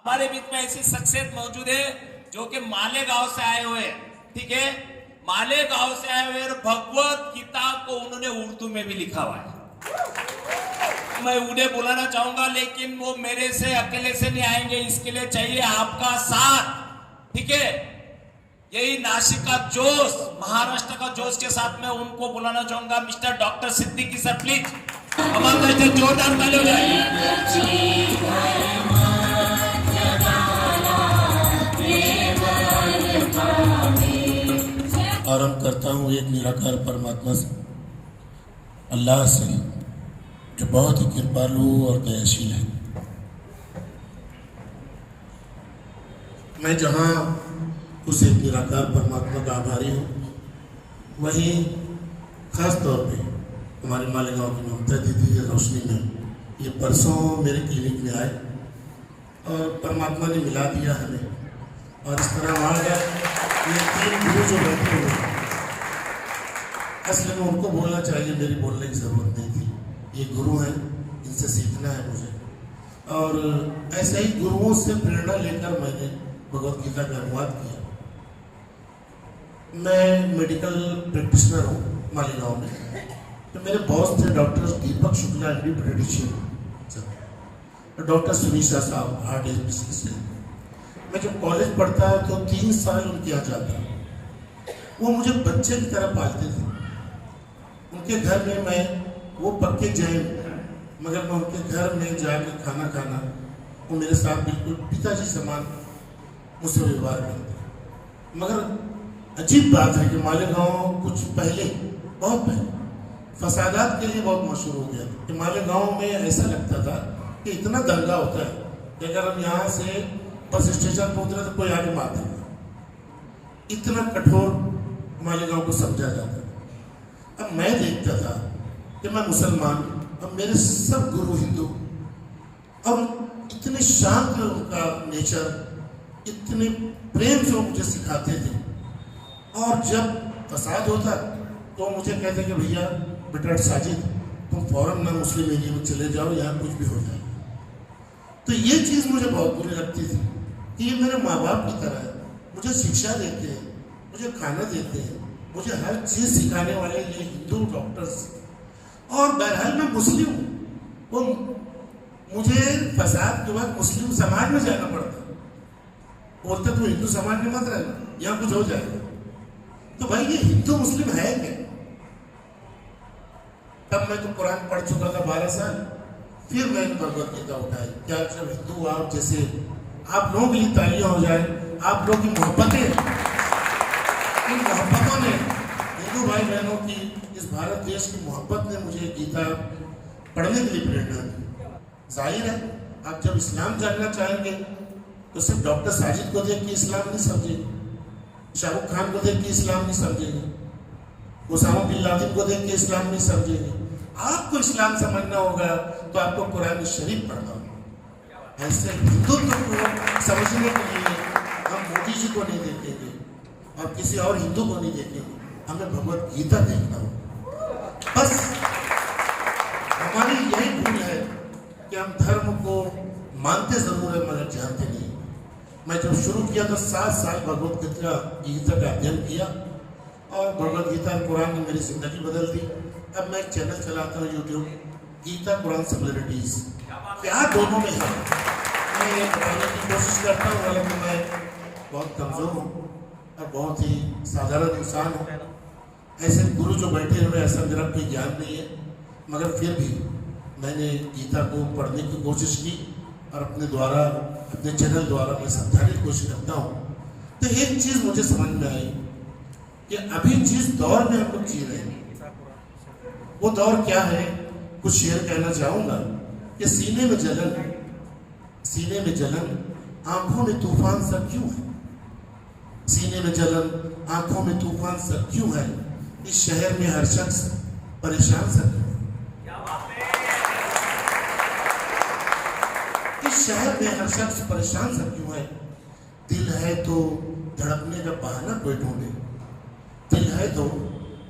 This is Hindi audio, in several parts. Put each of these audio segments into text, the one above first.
हमारे बीच में ऐसी शख्सियत मौजूद है जो कि मालेगांव से आए हुए हैं, ठीक है। मालेगांव से आए हुए और भगवत गीता को उन्होंने उर्दू में भी लिखा हुआ है। मैं उन्हें बुलाना चाहूंगा, लेकिन वो मेरे से अकेले से नहीं आएंगे, इसके लिए चाहिए आपका साथ, ठीक है। यही नासिक का जोश, महाराष्ट्र का जोश के साथ मैं उनको बुलाना चाहूंगा। Mister doctor Siddiqui sir, please हमारे जोरदार ताली हो जाए। आरंभ करता हूँ एक निराकार परमात्मा से, अल्लाह से, जो बहुत ही कृपालु और दयाशील है। मैं जहाँ उस एक निराकार परमात्मा का आभारी हूँ, वहीं खास तौर पे हमारे मालेगांव की ममता दीदी की रोशनी में ये परसों मेरे क्लिनिक में आए और परमात्मा ने मिला दिया हमें। और इस तरह हमारे ये तीन गुरु जो बैठे हुए हैं, असल में उनको बोलना चाहिए, मेरी बोलने की ज़रूरत नहीं थी। ये गुरु हैं, इनसे सीखना है मुझे। और ऐसे ही गुरुओं से प्रेरणा लेकर मैंने भगवत गीता का अनुवाद किया। मैं मेडिकल प्रैक्टिशनर हूँ मालेगांव में, तो मेरे बॉस थे doctor Deepak Shukla, MD paediatrician, doctor Sunisha साहब, हार्ट स्पेशलिस्ट। मैं जब कॉलेज पढ़ता तो 3 साल उनके यहाँ जाता। वो मुझे बच्चे की तरह पालते थे। उनके घर में मैं, वो पक्के जैन, मगर मैं उनके घर में जाकर खाना खाना, वो मेरे साथ बिल्कुल पिताजी समान मुझसे व्यवहार करते। मगर अजीब बात है कि मालेगांव कुछ पहले, बहुत पहले, फसादात के लिए बहुत मशहूर हो गया कि मालेगांव में ऐसा लगता था कि इतना दंगा होता है कि अगर हम यहाँ से बस स्टेशन पर उतरे तो कोई आगे मार देगा। इतना कठोर मालेगांव को समझा जाता था। अब मैं देखता था कि मैं मुसलमान, अब मेरे सब गुरु हिंदू, और इतने शांत उनका नेचर, इतने प्रेम से मुझे सिखाते थे। और जब फसाद होता तो मुझे कहते कि भैया बेटा साजिद, तुम फौरन ना मुस्लिम एरिया में चले जाओ, यहाँ कुछ भी हो जाए। तो ये चीज़ मुझे बहुत बुरी लगती थी कि ये मेरे माँ बाप की तरह है, मुझे शिक्षा देते हैं, मुझे खाना देते हैं, मुझे हर चीज़ सिखाने वाले ये हिंदू डॉक्टर्स। और बहरहाल मैं मुस्लिम हूँ, वो मुझे फसाद के बाद मुस्लिम समाज में जाना पड़ता। बोलते तू हिंदू समाज में मत रहना, यहाँ कुछ हो जाएगा। तो भाई ये हिंदू मुस्लिम है क्या? तब मैं तो कुरान पढ़ चुका था 12 साल, फिर मैंने भगवत गीता उठाई। क्या जब हिंदू आप जैसे, आप लोगों के लिए तालियां हो जाए, आप लोगों की मोहब्बतें, इन मोहब्बतों ने, हिंदू भाई बहनों की, इस भारत देश की मोहब्बत ने मुझे गीता पढ़ने के लिए प्रेरणा दी। जाहिर है आप जब इस्लाम जानना चाहेंगे तो सिर्फ डॉक्टर साजिद को देख के इस्लाम नहीं समझेंगे, शाहरुख खान को देख के इस्लाम नहीं समझेंगे, उसामा बिन लादेन को देख के इस्लाम नहीं समझेंगे। आपको इस्लाम समझना होगा तो आपको कुरान शरीफ पढ़ना होगा। ऐसे हिंदुत्व को समझने के लिए हम मोदी जी को नहीं देखेंगे और किसी और हिंदू को नहीं देखेंगे, हमें भगवत गीता देखना होगा। बस हमारी यही भूल है कि हम धर्म को मानते जरूर है मगर जानते नहीं। मैं जब शुरू किया तो 7 साल भगवत गीता का अध्ययन किया और भगवत गीता कुरान ने मेरी जिंदगी बदल दी। अब मैं एक चैनल चलाता हूँ यूट्यूब, गीता कुरान सिमिलरिटीज, क्या दोनों में है मैं ये बताने की कोशिश करता हूँ। हालांकि मैं बहुत कमज़ोर हूँ और बहुत ही साधारण इंसान हूँ। ऐसे गुरु जो बैठे हुए, ऐसा मेरा कोई ज्ञान नहीं है, मगर फिर भी मैंने गीता को पढ़ने की कोशिश की और अपने द्वारा, अपने चैनल द्वारा मैं समझाने की कोशिश करता हूँ। तो एक चीज़ मुझे समझ में आई कि अभी जिस दौर में हम लोग जी रहे हैं, वो दौर क्या है, कुछ शेर कहना चाहूँगा कि सीने में जलन, सीने में जलन, आंखों में तूफान सा क्यों है? सीने में जलन, आंखों में तूफान सा क्यों है? इस शहर में हर शख्स परेशान सा क्यों है? इस शहर में हर शख्स परेशान सा क्यों है? दिल है तो धड़कने का बहाना कोई ढूंढे, दिल है तो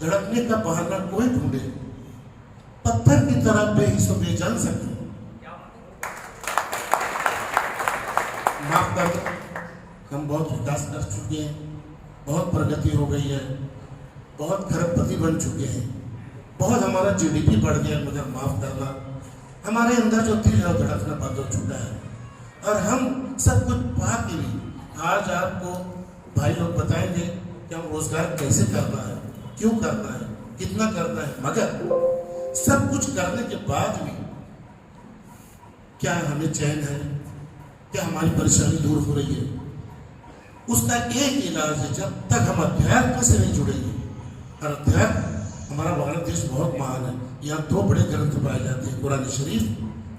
धड़कने का बहाना कोई ढूंढे, पत्थर की तरह बेहिस बेजान सा क्यों? माफ कर दो, हम बहुत विकास कर चुके हैं, बहुत प्रगति हो गई है, बहुत खरबपति बन चुके हैं, बहुत हमारा जीडीपी बढ़ गया, मगर माफ करना, हमारे अंदर जो दिल है धड़कना बंद हो चुका है। और हम सब कुछ पा के भी आज आपको भाई लोग बताएंगे कि हम रोजगार कैसे करना है, क्यों करना है, कितना करना है, मगर सब कुछ करने के बाद भी क्या हमें चैन है, क्या हमारी परेशानी दूर हो रही है? उसका एक इलाज है, जब तक हम अध्यात्म से नहीं जुड़ेंगे। और अध्यात्म, हमारा भारत देश बहुत महान है, यहाँ दो बड़े ग्रंथ पाए जाते हैं, कुरान शरीफ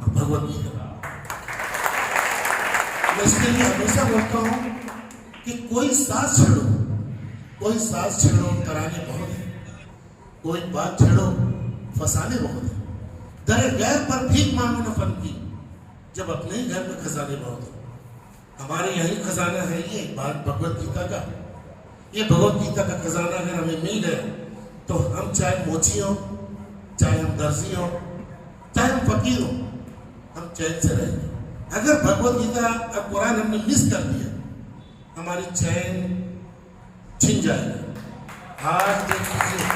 और भगवत गीता। मैं इसके लिए हमेशा बोलता हूँ कि कोई सांस छेड़ो, कोई सांस छेड़ो तराने बहुत है, कोई बात छेड़ो फसाने बहुत है, दरे गैर पर भीख मांगो न फन की, जब अपने ही घर में खजाने बहुत है। हमारे यही खजाना है ये बात भगवत गीता का। ये भगवत गीता का खजाना अगर हमें मिल गया तो हम चाहे मोची हो, चाहे हम दर्जी हो, चाहे हम फकीर हो, हम चैन से रहेंगे। अगर भगवत गीता और कुरान हमने मिस कर दिया, हमारी चैन छिन जाएगा। आज देख लीजिए,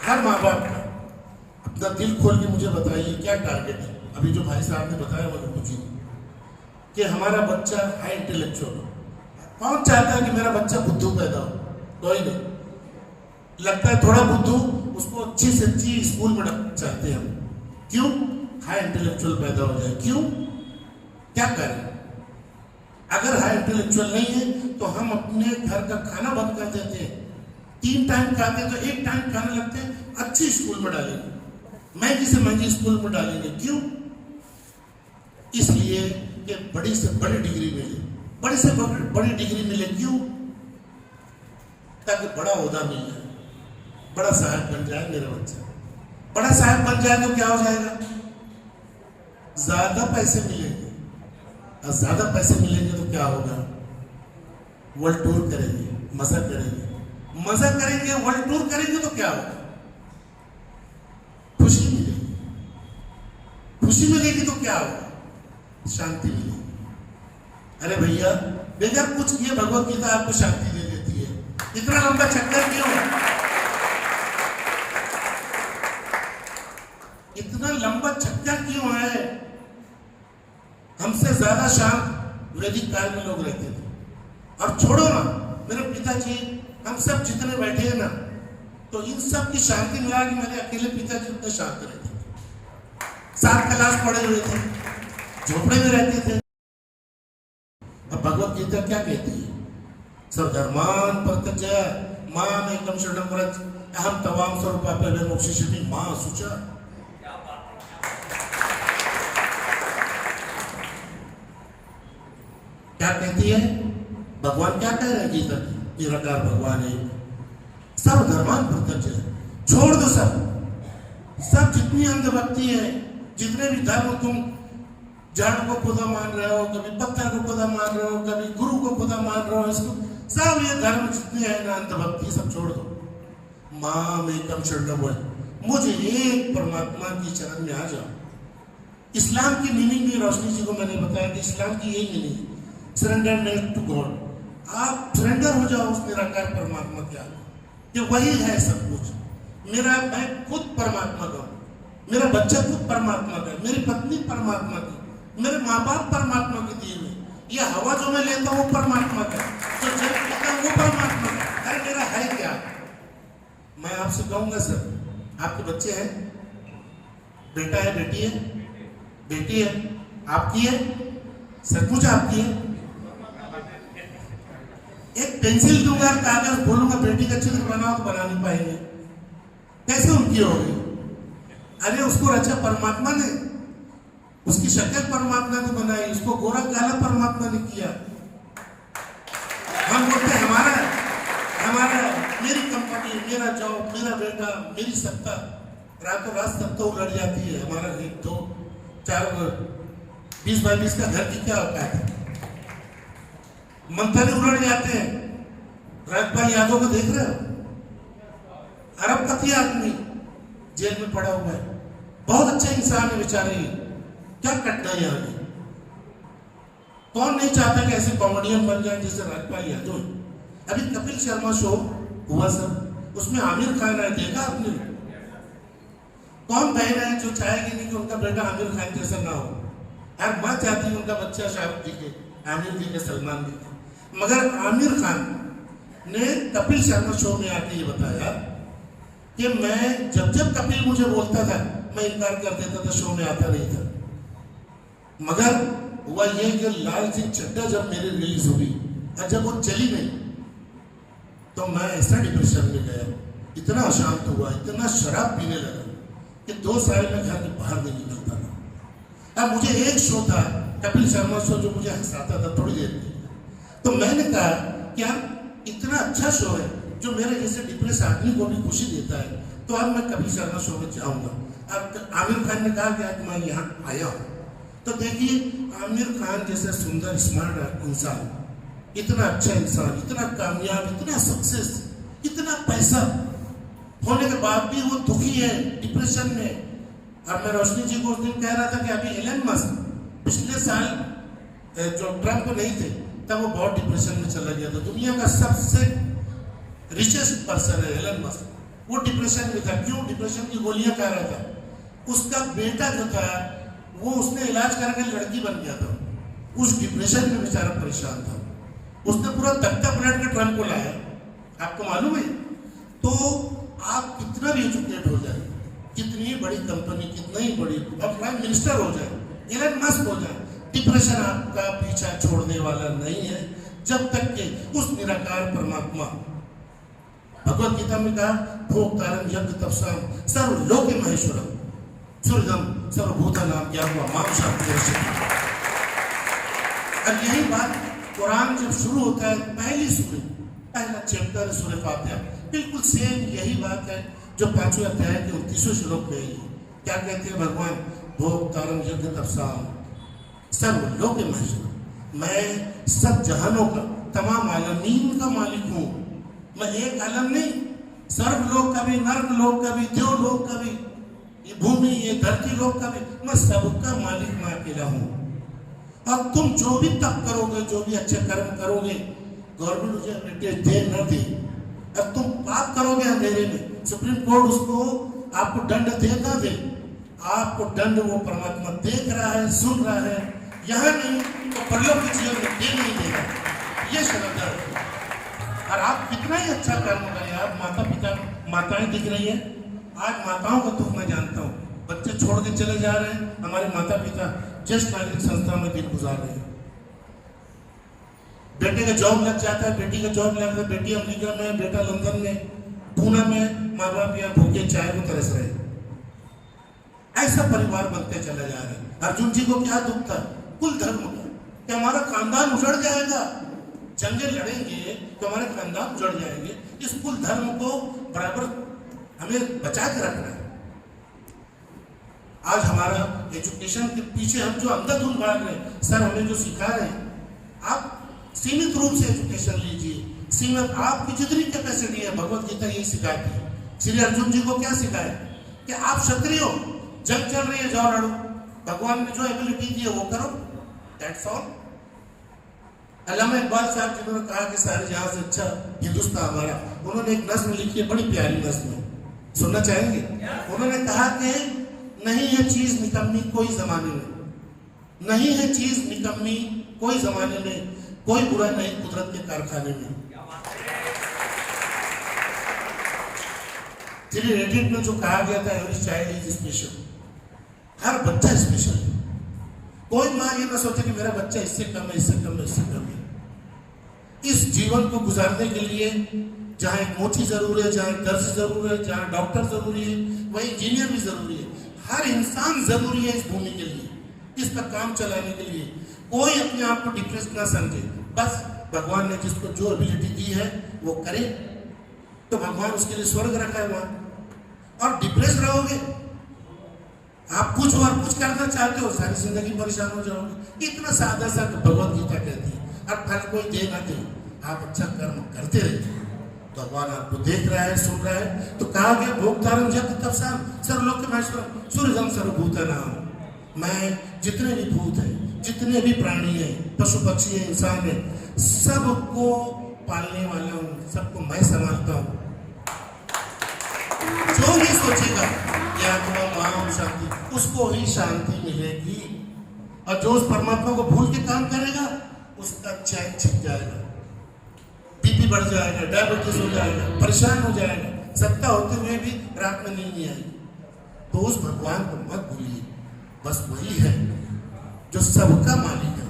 हर माँ बाप का अपना दिल खोल के मुझे बताइए क्या टारगेट है। अभी जो भाई साहब ने बताया मुझे पूछिए कि हमारा बच्चा हाई इंटेलेक्चुअल हो। कौन चाहता है कि मेरा बच्चा बुद्धू पैदा हो? कोई नहीं। लगता है थोड़ा बुद्धू, उसको अच्छी से अच्छी स्कूल में चाहते हैं हम। क्यों? हाई इंटेलेक्चुअल पैदा हो जाए। क्यों? क्या करें? अगर हाई इंटेलेक्चुअल नहीं है तो हम अपने घर का खाना बंद कर देते हैं। 3 टाइम खाते हैं तो 1 टाइम खाने लगते हैं, अच्छी स्कूल में डालेंगे, महंगी से महंगी स्कूल में डालेंगे। क्यों? इसलिए कि बड़ी से बड़ी डिग्री मिले, बड़ी से बड़ी डिग्री मिले। क्यों? ताकि बड़ा ओहदा मिल जाए, बड़ा साहब बन जाए मेरा बच्चा। बड़ा साहब बन जाए तो क्या हो जाएगा? ज्यादा पैसे मिलेंगे, और ज्यादा पैसे मिलेंगे तो क्या होगा? वर्ल्ड टूर करेंगे, मजा करेंगे, मजा करेंगे, वर्ल्ड टूर करेंगे तो क्या होगा? खुशी मिलेगी, खुशी मिलेगी तो क्या होगा? शांति मिलेगी। अरे भैया, बगैर कुछ किए भगवत गीता आपको शांति दे देती है। इतना लंबा चक्कर क्यों? इतना लंबा चक्कर क्यों है? हमसे ज्यादा शांत वैदिक काल में लोग रहते थे। और छोड़ो ना, मेरे पिताजी, हम सब जितने बैठे हैं ना, तो इन सब की शांति मिला कि मेरे अकेले पिताजी उतने शांत रहते थे। 7 क्लास पढ़े हुए थे, झोपड़े में रहते थे। अब भगवत गीता क्या कहती है? सर्वधर्मान् परित्यज्य माम् एकं शरणं व्रज अहम तवाम सर्वपापेभ्यो मोक्षयिष्यामि मा शुचा। क्या कहती है? भगवान क्या कह रहे हैं गीता की? निराकार भगवान है। सर्वधर्मान् परित्यज्य, छोड़ दो सब जितनी अंधभक्ति है, जितने भी धर्म, तुम झाड़ को खुदा मान रहे हो, कभी पत्थर को खुदा मान रहे हो, कभी गुरु को खुदा मान रहे हो, इसको सब ये धर्म जितने हैं ना, अंधभक्ति सब छोड़ दो। माम एकम शरणं व्रज, मुझे एक परमात्मा की चरण में आ जाओ। इस्लाम की मीनिंग भी रोशनी जी को मैंने बताया कि इस्लाम की यही मीनिंग है, सरेंडरनेस टू गॉड। आप सरेंडर हो जाओ उस निराकार परमात्मा के आगे, कि वही है सब कुछ। मैं खुद परमात्मा का, मेरा बच्चा खुद परमात्मा का, मेरी पत्नी परमात्मा की, मेरे माँ बाप परमात्मा के दिए हुए, ये हवा जो मैं लेता हूँ परमात्मा का, तो जल पीता हूँ वो परमात्मा का। अरे मेरा है क्या? मैं आपसे कहूंगा सर, आपके बच्चे हैं? बेटा है, बेटी है? बेटी है? आपकी है? सचमुच आपकी है? एक पेंसिल दूंगा, कागज बोलूंगा बेटी का चित्र बनाओ तो बना नहीं पाएंगे। कैसे उनकी होगी? अरे उसको रचा परमात्मा ने, उसकी शक्ल परमात्मा ने बनाई, उसको गोरा काला परमात्मा ने किया। हम बोलते हमारा, मेरी कंपनी, मेरा जॉब, मेरा बेटा, मेरी सत्ता, रातों रात सत्ता उलट जाती है। हमारा 1, 2, 4, 20 बाई 20 का घर की क्या औकात है? मंथन उलट जाते हैं। राजपाल यादव को देख रहे हो? अरबपति आदमी जेल में पड़ा हुआ है, बहुत अच्छा इंसान है बेचारे, क्या कटना है यहाँ? कौन नहीं चाहता कि ऐसे कॉमेडियन बन जाए जैसे राजपाल यादव। अभी कपिल शर्मा शो हुआ सर, उसमें आमिर खान है, देखा आपने? कौन बहन है जो चाहेगी नहीं कि उनका बेटा आमिर खान जैसा ना हो? यार माँ चाहती है उनका बच्चा शाहरुख दिखे, आमिर दिखे, सलमान दिखे। मगर आमिर खान ने कपिल शर्मा शो में आके ये बताया कि मैं जब जब कपिल मुझे बोलता था मैं इनकार कर देता था, शो में आता नहीं था। मगर हुआ ये कि लाल सिंह चड्ढा जब मेरी रिलीज हुई और जब वो चली गई तो मैं ऐसा डिप्रेशन में गया, इतना अशांत हुआ, इतना शराब पीने लगा कि 2 साल में घर के बाहर नहीं निकलता था। अब मुझे एक शो था कपिल शर्मा शो जो मुझे हंसाता था थोड़ी देर के लिए, तो मैंने कहा कि यार इतना अच्छा शो है जो मेरे जैसे डिप्रेस आदमी को भी खुशी देता है, तो अब मैं कपिल शर्मा शो में जाऊंगा। अब आमिर खान ने कहा कि आज मैं यहाँ आया हूँ, तो देखिए आमिर खान जैसे सुंदर स्मार्ट इंसान, इतना अच्छा इंसान, इतना कामयाब, इतना सक्सेस, इतना पैसा होने के बाद भी वो दुखी है, डिप्रेशन में। और मैं रोशनी जी को उस दिन कह रहा था कि अभी एलन मस्क पिछले साल जो ट्रम्प नहीं थे तब वो बहुत डिप्रेशन में चला गया था। दुनिया का सबसे रिचेस्ट पर्सन है एलन मस्क, वो डिप्रेशन में था। क्यों? डिप्रेशन की गोलियां खा रहा था। उसका बेटा जो था वो उसने इलाज करके लड़की बन गया था, उस डिप्रेशन में बेचारा परेशान था। उसने पूरा तख्ता पलट के ट्रम्प को लाया, आपको मालूम है? तो आप कितना भी एजुकेट हो जाए, कितनी बड़ी कंपनी, कितना ही बड़ी, अब प्राइम मिनिस्टर हो जाए, एलन मस्क हो जाए, डिप्रेशन आपका पीछा छोड़ने वाला नहीं है जब तक कि उस निराकार परमात्मा, भगवत गीता में कहा भोक्तारं यज्ञ तपसाम सर्वलोके महेश्वरम सूर्यम सर्वभूतानां ज्ञात्वा मां शान्तिर्षि। अब यही बात कुरान जब शुरू होता है, पहली सूरह, पहला चैप्टर सूरह फातिहा, बिल्कुल सेम यही बात है जो 5वें अध्याय के 29वें श्लोक में है। क्या कहते हैं भगवान? भोक्तारं यज्ञ तपसाम सर्वलोके महेश्वरम, मैं सब जहानों का, तमाम आलमीन का मालिक हूँ। मैं एक आलम नहीं, सर्वलोक का भी, नर्क लोक का भी, देवलोक का भी, ये भूमि, ये धरती लोक का भी, मैं सबका मालिक मैं अकेला हूँ। अब तुम जो भी तप करोगे, जो भी अच्छे कर्म करोगे, गवर्नमेंट मुझे बेटे दे न दे, अब तुम पाप करोगे अंधेरे में, सुप्रीम कोर्ट उसको आपको दंड दे ना दे, आपको दंड वो परमात्मा देख रहा है, सुन रहा है, यहाँ नहीं तो परलोक के जीवन में दे नहीं देगा। ये श्रद्धा है। और आप कितना ही अच्छा कर्म करें, आप माता पिता, माताएं दिख रही है, आज माताओं का दुख मैं जानता हूँ, बच्चे छोड़ के चले जा रहे हैं, हमारे माता पिता ज्येष्ठ नागरिक संस्था में दिन गुजार रहे हैं। बेटे का जॉब लग जाता है, बेटी का जॉब लग जाता है, बेटी अमेरिका में, बेटा लंदन में, पूना में, माँ बाप यहाँ भूखे चाय को तरस रहे हैं। ऐसा परिवार बनते चले जा रहे हैं। अर्जुन जी को क्या दुख था? कुल धर्म का, कि हमारा खानदान उजड़ जाएगा, जंगे लड़ेंगे तो हमारे खानदान उजड़ जाएंगे। इस कुल धर्म को बराबर हमें बचा के रखना है। आज हमारा एजुकेशन के पीछे हम जो अंधाधुंध भाग रहे हैं, सर हमें जो सिखा रहे हैं, आप सीमित रूप से एजुकेशन लीजिए, सीमित, आपकी जितनी कैपेसिटी है, भगवत गीता यही सिखाती है। श्री अर्जुन जी को क्या सिखाया? कि आप क्षत्रिय हो, जंग चल रही है, जाओ लड़ो, भगवान ने जो एबिलिटी दी है वो करो, दैट्स ऑल। अल्लामा इकबाल साहब जिन्होंने कहा कि सारे जहां से अच्छा हिंदुस्तान हमारा, उन्होंने एक नस्म लिखी है, बड़ी प्यारी नस्म, सुनना चाहेंगे? उन्होंने कहा कि नहीं है चीज निकम्मी कोई जमाने में, नहीं है चीज निकम्मी कोई जमाने में, कोई बुरा नहीं कुदरत के कारखाने में। रेडिट में जो कहा गया था, एवरी चाइल्ड इज स्पेशल, हर बच्चा स्पेशल है। कोई माँ ये ना सोचे कि मेरा बच्चा इससे कम है, इससे कम है, इससे कम है। इस जीवन को गुजारने के लिए जहाँ एक मोची जरूरी है, जहाँ एक दर्ज जरूरी है, जहाँ डॉक्टर जरूरी है, वही इंजीनियर भी जरूरी है। हर इंसान जरूरी है इस भूमि के लिए, इस पर काम चलाने के लिए। कोई अपने आप को डिप्रेस ना समझे, बस भगवान ने जिसको जो एबिलिटी दी है वो करे, तो भगवान उसके लिए स्वर्ग रखा है वहां। और डिप्रेस रहोगे, आप कुछ और कुछ करना चाहते हो, सारी जिंदगी परेशान हो जाओगे। इतना सादा सा भगवत गीता कहती है। अब फल कोई दे ना दे, आप अच्छा कर्म करते रहिए, भगवान आपको देख रहा है, सुन रहा है। तो कहा गया भोक्तारं यज्ञ तपसाम सर्वलोके महेश्वरम सूर्यम सर्वभूतानां, मैं जितने भी भूत हैं, जितने भी प्राणी हैं, पशु पक्षी हैं, इंसान हैं, सबको पालने वाला हूँ, सबको मैं संभालता हूँ। जो भी सोचेगा कि आत्मा मां शांति, उसको ही शांति मिलेगी। और जो उस परमात्मा को भूल के काम करेगा उसका चैन छिप जाएगा, बीपी बढ़ जाएगा, डायबिटीज हो जाएगा, परेशान हो जाएगा, सत्ता होते हुए भी रात में नींद नहीं आएगी। तो उस भगवान को मत भूलिए, बस वही है जो सबका मालिक है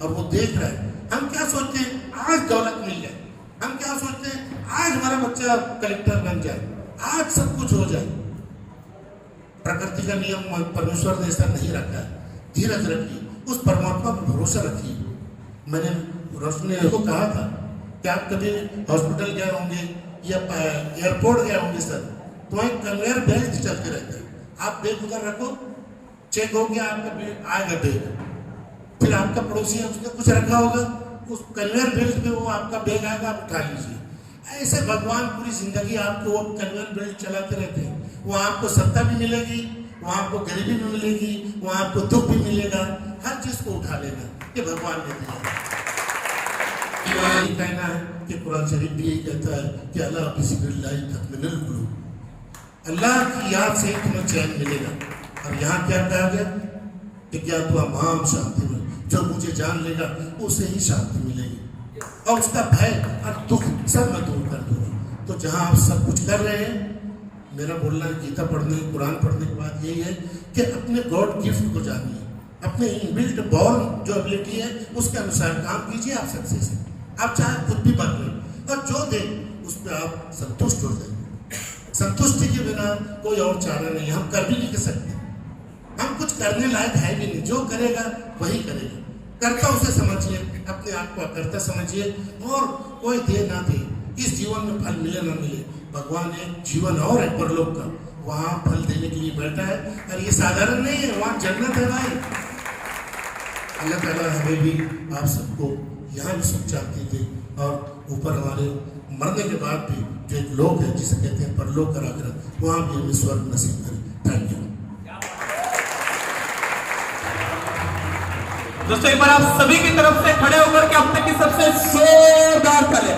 और वो देख रहा है। हम क्या सोचते हैं आज दौलत मिल जाए, हम क्या सोचते हैं आज हमारा बच्चा कलेक्टर बन जाए, आज सब कुछ हो जाए। प्रकृति का नियम परमेश्वर ने ऐसा नहीं रखा है। धीरज रखिए, उस परमात्मा पर भरोसा रखिए। मैंने रोशनी को कहा था कि आप कभी हॉस्पिटल गए होंगे या एयरपोर्ट गए होंगे सर, तो वहीं कन्वेयर बेल्ट चलते रहते हैं। आप बैग उधर रखो, चेक हो गया आपका बैग, आएगा बैग, फिर आपका पड़ोसी है उसने कुछ रखा होगा, उस कन्वेयर बेल्ट पे वो आपका बैग आएगा, आप उठा लीजिए। ऐसे भगवान पूरी जिंदगी आपको वो कन्वेयर बेल्ट चलाते रहते हैं। वहाँ आपको सत्ता भी मिलेगी, वहाँ आपको गरीबी भी मिलेगी, वहाँ आपको दुख भी मिलेगा, हर चीज को उठा लेना, ये भगवान ने दिया। यही कहना है कि कुरान शरीफ भी यही कहता है कि अल्लाह बिस्मिल्लाह तत्मइन्नुल कुलूब, अल्लाह की याद से तुम्हें चैन मिलेगा। और यहाँ क्या कहा गया कि क्या तमाम शांति में जो मुझे जान लेगा उसे ही शांति मिलेगी और उसका भय और दुख सब मैं दूर कर दूंगा। तो जहाँ आप सब कुछ कर रहे हैं, मेरा बोलना गीता पढ़ने, कुरान पढ़ने के बाद यही है कि अपने गॉड गिफ्ट को जानिए, अपने इनबिल्ट बॉर्न जो एबिलिटी है उसके अनुसार काम कीजिए। आप सक्सेस है, आप चाहे खुद भी बन लें और जो दे उस पर आप संतुष्ट हो जाएंगे। संतुष्टि के बिना कोई और चारा नहीं, हम कर भी नहीं कर सकते, हम कुछ करने लायक है भी नहीं। जो करेगा वही करेगा, करता उसे समझिए, अपने आप को अकर्ता समझिए। और कोई दे ना दे, इस जीवन में फल मिले ना मिले, भगवान एक जीवन और है परलोक का, वहाँ फल देने के लिए बैठा है। और ये साधारण नहीं है, वहाँ जन्नत है भाई। अल्लाह ताला हमें भी आप सबको यहाँ भी सुख शांति दे और ऊपर हमारे मरने के बाद भी जो एक लोक है जिसे कहते हैं परलोक और आखिरत, वहाँ भी हमें स्वर्ग नसीब करे। थैंक यू दोस्तों, एक बार आप सभी की तरफ से खड़े होकर के अब तक की सबसे जोरदार तालियां।